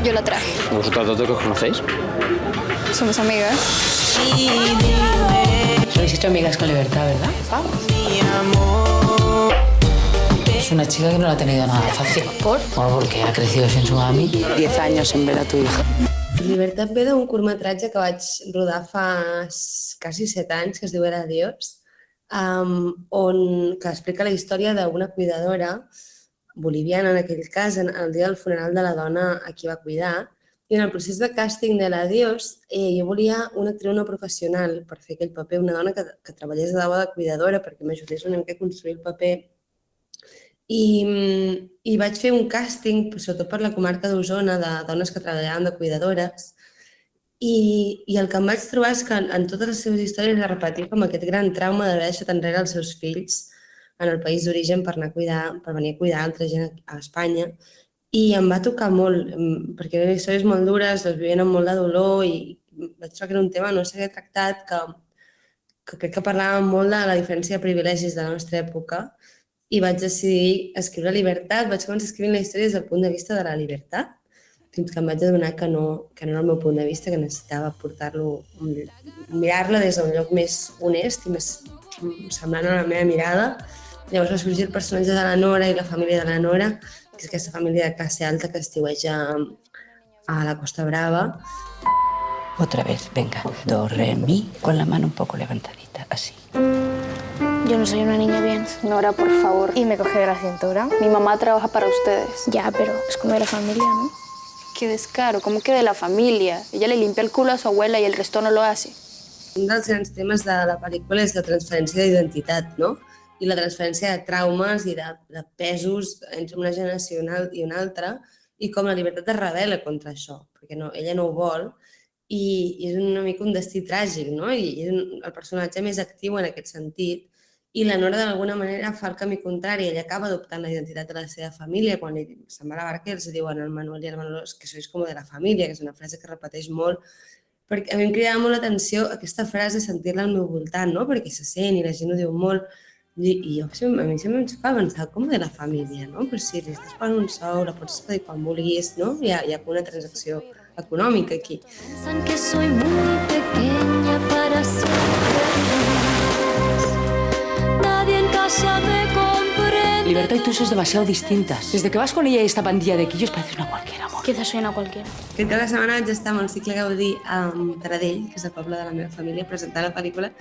Yo la traje. ¿Vosotros dos de que os conocéis? Somos amigas. Os habéis hecho amigas con libertad, ¿verdad? Es una chica que no la ha tenido nada fácil. ¿Por? Bueno, porque ha crecido sin su mami. 10 años en ver a tu hija. Libertat ve d'un curtmetratge que vaig rodar fa quasi 7 anys, que es diu Era Dios, que explica la història d'una cuidadora boliviana, en aquell cas, el dia del funeral de la dona a qui va cuidar. I en el procés de càsting de la Dios, jo volia una actriu no professional per fer aquell paper, una dona que treballés de debò de cuidadora perquè m'ajudés una mica a construir el paper. I vaig fer un càsting, sobretot per la comarca d'Osona, de dones que treballaven de cuidadores, i el que em vaig trobar és que en totes les seves històries es repetia com aquest gran trauma d'haver deixat enrere els seus fills en el país d'origen per venir a cuidar altra gent a Espanya. I em va tocar molt, perquè eren històries molt dures, les vivien amb molt de dolor i vaig trobar que era un tema que no s'havia tractat, que crec que parlàvem molt de la diferència de privilegis de la nostra època, i vaig decidir escriure Libertat. Vaig començar escrivint la història des del punt de vista de la llibertat, fins que em vaig adonar que no era el meu punt de vista, que necessitava mirar-la des d'un lloc més honest i més semblant a la meva mirada. Llavors va sorgir el personatge de la Nora i la família de la Nora, que és aquesta família de classe alta que estiueja a la Costa Brava. Otra vez, venga. Do, re, mi, con la mano un poco levantadita, así. Yo no soy una niña bien. Nora, por favor. Y me coge de la cintura. Mi mamá trabaja para ustedes. Ya, pero es como de la familia, ¿no? Qué descaro, ¿cómo que de la familia? Ella le limpia el culo a su abuela y el resto no lo hace. Un dels grans temes de la pel·lícula és la transferència d'identitat, no? I la transferència de traumes i de pesos entre una generació i una altra, i com la llibertat es rebel·la contra això, perquè ella no ho vol, i és una mica un destí tràgic, no? I és el personatge més actiu en aquest sentit, i la Nora d'alguna manera fa el camí contrari, ella acaba adoptant la identitat de la seva família, quan se'n va a la barca i els diuen al Manuel i al Manolo que sois com de la família, que és una frase que repeteix molt, perquè a mi em cridava molt l'atenció aquesta frase, sentir-la al meu voltant, no? Perquè se sent i la gent ho diu molt, i a mi sempre em xocava pensar com de la família, no? Però si li estàs pagant un sou, la pots pedir quan vulguis, no? Hi ha una transacció econòmica aquí. Piensan que soy muy pequeña para ser nadie en casa me comprende. Libertad y tú sois demasiado distintas. Desde que vas con ella y esta pandilla de quillos pareces una cualquiera, amor. Quizás soy una cualquiera. Aquest cap de setmana vaig estar amb el cicle Gaudí a Taradell, que és el poble de la meva família, presentant la pel·lícula,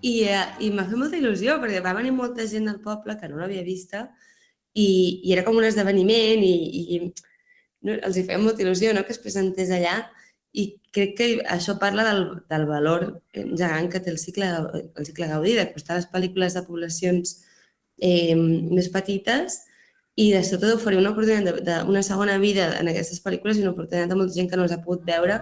i m'ha fet molta il·lusió, perquè va venir molta gent del poble que no l'havia vista, i era com un esdeveniment, i els hi feia molta il·lusió, no?, que es presentés allà, i crec que això parla del valor gegant que té el cicle Gaudí, d'acostar les pel·lícules de poblacions més petites i de sobretot oferir una oportunitat d'una segona vida en aquestes pel·lícules i una oportunitat a molta gent que no les ha pogut veure.